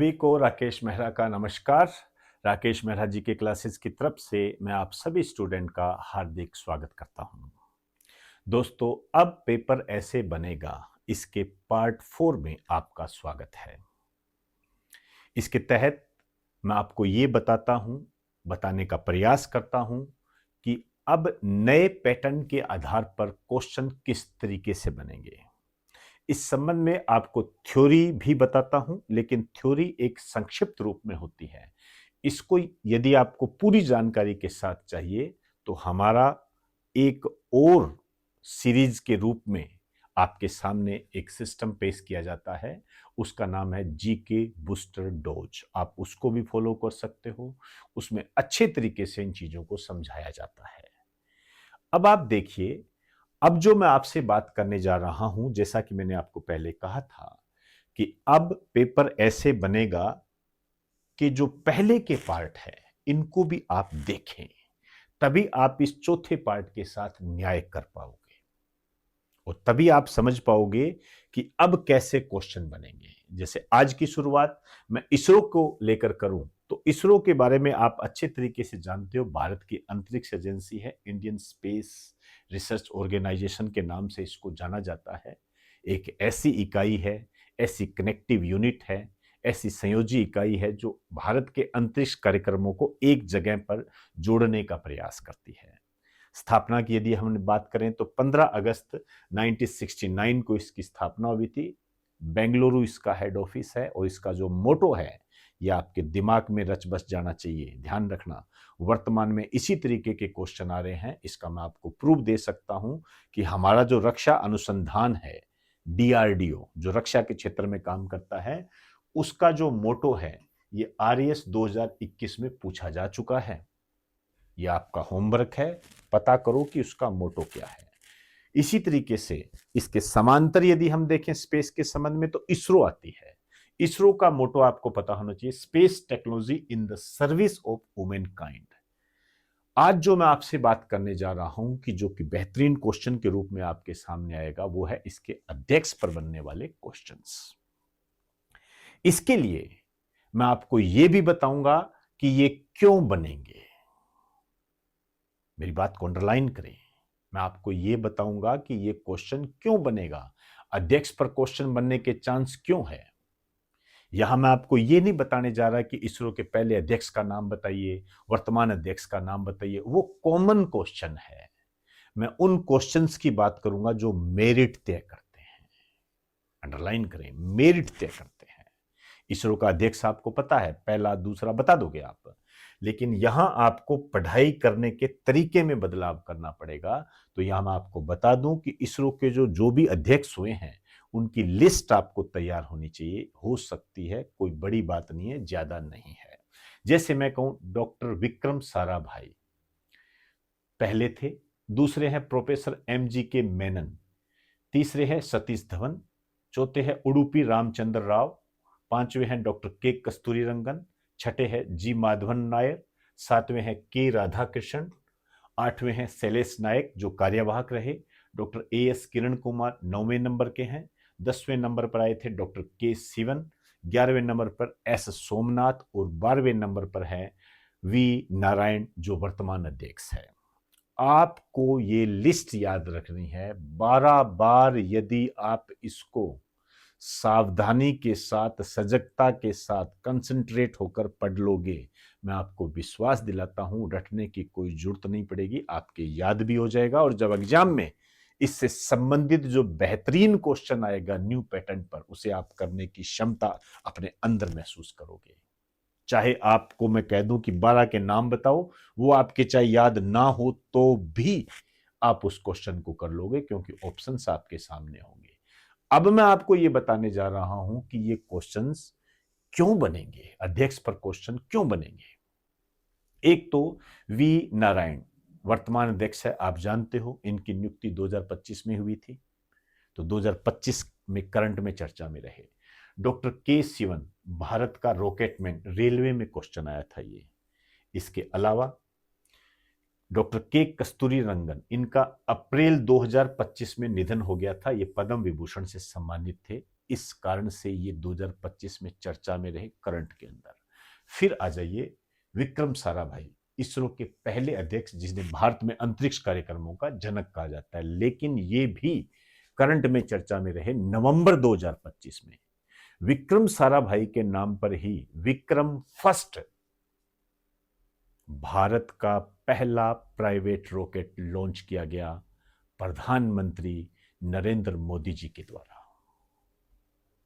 सभी को राकेश मेहरा का नमस्कार। राकेश मेहरा जी के क्लासेस की तरफ से मैं आप सभी स्टूडेंट का हार्दिक स्वागत करता हूं। दोस्तों, अब पेपर ऐसे बनेगा, इसके पार्ट 4 में आपका स्वागत है। इसके तहत मैं आपको ये बताने का प्रयास करता हूं कि अब नए पैटर्न के आधार पर क्वेश्चन किस तरीके से बनेंगे। इस संबंध में आपको थ्योरी भी बताता हूं, लेकिन थ्योरी एक संक्षिप्त रूप में होती है। इसको यदि आपको पूरी जानकारी के साथ चाहिए तो हमारा एक और सीरीज के रूप में आपके सामने एक सिस्टम पेश किया जाता है। उसका नाम है जीके बूस्टर डोज। आप उसको भी फॉलो कर सकते हो। उसमें अच्छे तरीके से इन चीजों को समझाया जाता है। अब आप देखिए, अब जो मैं आपसे बात करने जा रहा हूं, जैसा कि मैंने आपको पहले कहा था कि अब पेपर ऐसे बनेगा कि जो पहले के पार्ट है इनको भी आप देखें, तभी आप इस चौथे पार्ट के साथ न्याय कर पाओगे और तभी आप समझ पाओगे कि अब कैसे क्वेश्चन बनेंगे। जैसे आज की शुरुआत मैं इसरो को लेकर करूं तो इसरो के बारे में आप अच्छे तरीके से जानते हो। भारत की अंतरिक्ष एजेंसी है, इंडियन स्पेस रिसर्च ऑर्गेनाइजेशन के नाम से इसको जाना जाता है। एक ऐसी इकाई है, ऐसी कनेक्टिव यूनिट है, ऐसी संयोजी इकाई है जो भारत के अंतरिक्ष कार्यक्रमों को एक जगह पर जोड़ने का प्रयास करती है। स्थापना की यदि हम बात करें तो 15 अगस्त 1969 को इसकी स्थापना हुई थी। बेंगलुरु इसका हेड ऑफिस है और इसका जो मोटो है यह आपके दिमाग में रच बस जाना चाहिए। ध्यान रखना, वर्तमान में इसी तरीके के क्वेश्चन आ रहे हैं। इसका मैं आपको प्रूफ दे सकता हूं कि हमारा जो रक्षा अनुसंधान है, डीआरडीओ, जो रक्षा के क्षेत्र में काम करता है, उसका जो मोटो है ये आरएस 2021 में पूछा जा चुका है। ये आपका होमवर्क है, पता करो कि उसका मोटो क्या है। इसी तरीके से इसके समांतर यदि हम देखें स्पेस के संबंध में तो इसरो आती है। इसरो का मोटो आपको पता होना चाहिए, space technology in the service of women kind. आज जो मैं आपसे बात करने जा रहा हूं कि जो कि बेहतरीन क्वेश्चन के रूप में आपके सामने आएगा, वो है इसके अध्यक्ष पर बनने वाले क्वेश्चंस। इसके लिए मैं आपको यह भी बताऊंगा कि ये क्यों बनेंगे। मेरी बात को अंडरलाइन करें। मैं आपको यह बताऊंगा कि ये क्वेश्चन क्यों बनेगा, अध्यक्ष पर क्वेश्चन बनने के चांस क्यों है। यहां मैं आपको यह नहीं बताने जा रहा कि इसरो के पहले अध्यक्ष का नाम बताइए, वर्तमान अध्यक्ष का नाम बताइए। वो कॉमन क्वेश्चन है। मैं उन क्वेश्चंस की बात करूंगा जो मेरिट तय करते हैं। अंडरलाइन करें, मेरिट तय करते हैं। इसरो का अध्यक्ष आपको पता है, पहला दूसरा बता दोगे आप, लेकिन यहां आपको पढ़ाई करने के तरीके में बदलाव करना पड़ेगा। तो यहां मैं आपको बता दूं कि इसरो के जो भी अध्यक्ष हुए हैं उनकी लिस्ट आपको तैयार होनी चाहिए। हो सकती है, कोई बड़ी बात नहीं है, ज्यादा नहीं है। जैसे मैं कहूं, डॉक्टर विक्रम साराभाई पहले थे, दूसरे हैं professor M G K Menon, तीसरे हैं सतीश धवन, चौथे हैं उडुपी रामचंद्र राव, पांचवें हैं डॉक्टर के कस्तूरी रंगन, छठे हैं जी माधवन नायर, सातवें हैं के राधाकृष्णन, आठवें हैं शैलेश नायक जो कार्यवाहक रहे, doctor A S Kiran Kumar 9वें नंबर के हैं, 10वें नंबर पर आए थे डॉक्टर के सिवन, 11वें नंबर पर एस सोमनाथ और 12वें नंबर पर है वी नारायण जो वर्तमान अध्यक्ष है। आपको ये लिस्ट याद रखनी है। 12 बार यदि आप इसको सावधानी के साथ, सजगता के साथ, कंसंट्रेट होकर पढ़ लोगे, मैं आपको विश्वास दिलाता हूं रटने की कोई जरूरत नहीं पड़ेगी, आपके याद भी हो जाएगा। और जब एग्जाम में इससे संबंधित जो बेहतरीन क्वेश्चन आएगा न्यू पैटर्न पर, उसे आप करने की क्षमता अपने अंदर महसूस करोगे। चाहे आपको मैं कह दूं कि 12 के नाम बताओ, वो आपके चाहे याद ना हो तो भी आप उस क्वेश्चन को कर लोगे, क्योंकि ऑप्शंस आपके सामने होंगे। अब मैं आपको ये बताने जा रहा हूं कि ये क्वेश्चंस क्यों बनेंगे, अध्यक्ष पर क्वेश्चन क्यों बनेंगे। एक तो वी नारायण वर्तमान अध्यक्ष है, आप जानते हो इनकी नियुक्ति 2025 में हुई थी, तो 2025 में करंट में चर्चा में रहे। डॉक्टर के सिवन भारत का रॉकेटमैन, रेलवे में क्वेश्चन आया था ये। इसके अलावा डॉक्टर के कस्तूरी रंगन, इनका अप्रैल 2025 में निधन हो गया था। ये पद्म विभूषण से सम्मानित थे। इस कारण से ये 2025 में चर्चा में रहे करंट के अंदर। फिर आ जाइए विक्रम साराभाई, इसरो के पहले अध्यक्ष जिन्हें भारत में अंतरिक्ष कार्यक्रमों का जनक कहा जाता है, लेकिन ये भी करंट में चर्चा में रहे नवंबर 2025 में। विक्रम साराभाई के नाम पर ही विक्रम फर्स्ट भारत का पहला प्राइवेट रॉकेट लॉन्च किया गया प्रधानमंत्री नरेंद्र मोदी जी के द्वारा।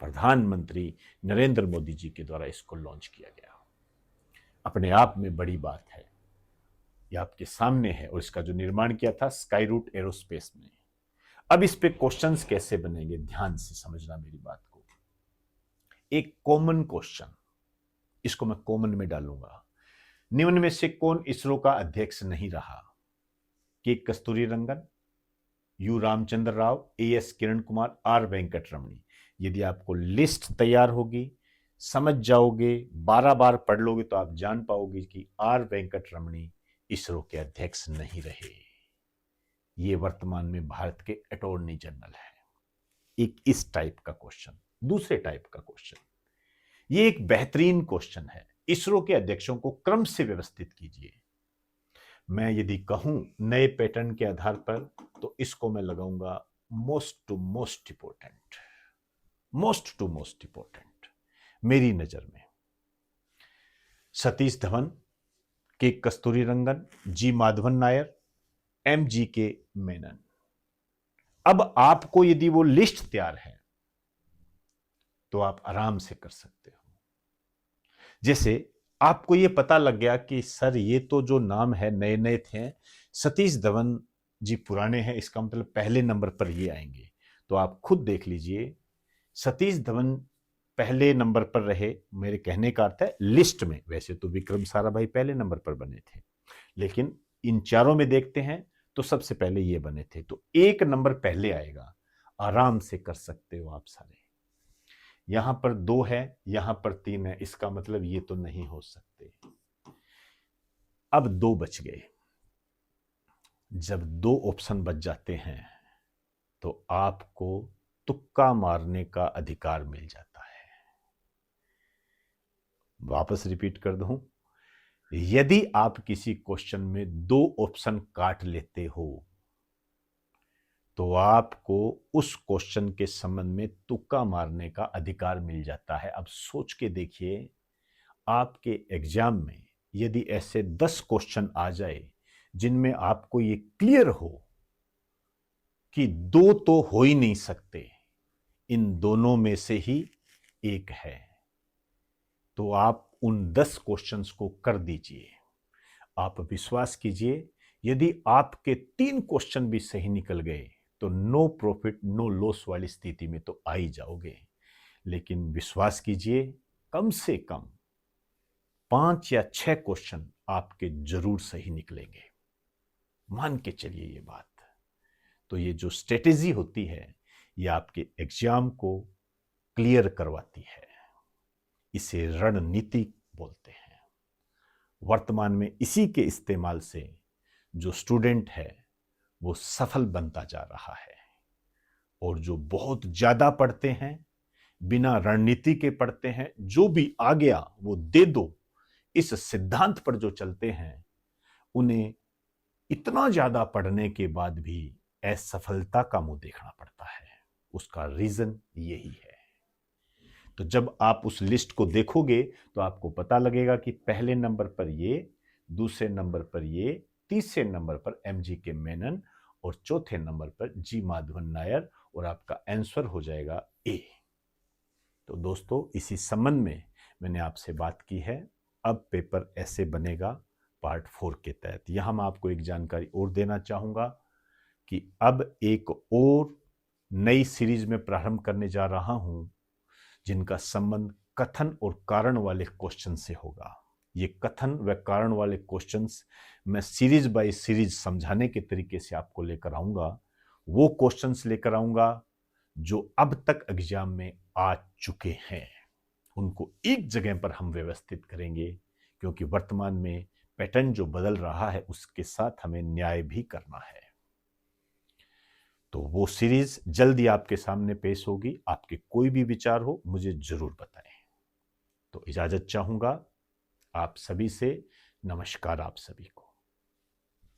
प्रधानमंत्री नरेंद्र मोदी जी के द्वारा इसको लॉन्च किया गया। अपने आप में बड़ी बात है, ये आपके सामने है। और इसका जो निर्माण किया था स्काई रूट एरोस्पेस ने। अब इस पे क्वेश्चंस कैसे बनेंगे, ध्यान से समझना मेरी बात को। एक कॉमन क्वेश्चन, इसको मैं कॉमन में डालूंगा। निम्न में से कौन इसरो का अध्यक्ष नहीं रहा? K Kasturi Rangan, U Ramachandra Rao, AS Kiran Kumar, R Venkat Ramani. यदि आपको लिस्ट तैयार होगी, समझ जाओगे, 12 बार पढ़ लोगे तो आप जान पाओगे कि आर वेंकट रमणी इसरो के अध्यक्ष नहीं रहे। ये वर्तमान में भारत के अटॉर्नी जनरल है। एक इस टाइप का क्वेश्चन। दूसरे टाइप का क्वेश्चन, ये एक बेहतरीन क्वेश्चन है। इसरो के अध्यक्षों को क्रम से व्यवस्थित कीजिए। मैं यदि कहूं नए पैटर्न के आधार पर, तो इसको मैं लगाऊंगा most to most important. Most to most important मेरी नजर में Satish Dhawan, K Kasturi Rangan, G Madhavan Nair, M G K Menon. अब आपको यदि वो लिस्ट तैयार है तो आप आराम से कर सकते हो। जैसे आपको ये पता लग गया कि सर ये तो जो नाम है नए नए थे, सतीश धवन जी पुराने हैं, इसका मतलब पहले नंबर पर ये आएंगे। तो आप खुद देख लीजिए, सतीश धवन पहले नंबर पर रहे। मेरे कहने का अर्थ है लिस्ट में। वैसे तो विक्रम साराभाई पहले नंबर पर बने थे, लेकिन इन चारों में देखते हैं तो सबसे पहले ये बने थे। तो एक नंबर पहले आएगा। आराम से कर सकते हो आप सारे। यहां पर 2 है, यहां पर 3 है, इसका मतलब ये तो नहीं हो सकते। अब 2 बच गए। जब 2 ऑप्शन बच जाते हैं तो आपको तुक्का मारने का अधिकार मिल जाता है। वापस रिपीट कर दूं, यदि आप किसी क्वेश्चन में 2 ऑप्शन काट लेते हो तो आपको उस क्वेश्चन के संबंध में तुक्का मारने का अधिकार मिल जाता है। अब सोच के देखिए, आपके एग्जाम में यदि ऐसे 10 क्वेश्चन आ जाए जिनमें आपको ये क्लियर हो कि 2 तो हो ही नहीं सकते, इन दोनों में से ही एक है, तो आप उन 10 क्वेश्चंस को कर दीजिए। आप विश्वास कीजिए, यदि आपके 3 क्वेश्चन भी सही निकल गए तो नो प्रॉफिट नो लॉस वाली स्थिति में तो आ ही जाओगे। लेकिन विश्वास कीजिए, कम से कम 5 या 6 क्वेश्चन आपके जरूर सही निकलेंगे। मान के चलिए ये बात। तो ये जो स्ट्रेटेजी होती है, ये आपके एग्जाम को क्लियर करवाती है। इसे रणनीति बोलते हैं। वर्तमान में इसी के इस्तेमाल से जो स्टूडेंट है वो सफल बनता जा रहा है। और जो बहुत ज्यादा पढ़ते हैं, बिना रणनीति के पढ़ते हैं, जो भी आ गया वो दे दो, इस सिद्धांत पर जो चलते हैं, उन्हें इतना ज्यादा पढ़ने के बाद भी असफलता का मुंह देखना पड़ता है। उसका रीजन यही है। तो जब आप उस लिस्ट को देखोगे तो आपको पता लगेगा कि पहले नंबर पर ये, दूसरे नंबर पर ये, तीसरे नंबर पर एमजी के मेनन और चौथे नंबर पर जी माधवन नायर, और आपका आंसर हो जाएगा ए। तो दोस्तों, इसी संबंध में मैंने आपसे बात की है। अब पेपर ऐसे बनेगा पार्ट 4 के तहत। यहां मैं आपको एक जानकारी और देना चाहूंगा कि अब एक और नई सीरीज में प्रारंभ करने जा रहा हूं, जिनका संबंध कथन और कारण वाले क्वेश्चन से होगा। ये कथन व कारण वाले क्वेश्चंस मैं सीरीज बाय सीरीज समझाने के तरीके से आपको लेकर आऊंगा। वो क्वेश्चंस लेकर आऊंगा जो अब तक एग्जाम में आ चुके हैं, उनको एक जगह पर हम व्यवस्थित करेंगे, क्योंकि वर्तमान में पैटर्न जो बदल रहा है उसके साथ हमें न्याय भी करना है। तो वो सीरीज जल्दी आपके सामने पेश होगी। आपके कोई भी विचार हो मुझे जरूर बताएं। तो इजाजत चाहूंगा आप सभी से। नमस्कार आप सभी को।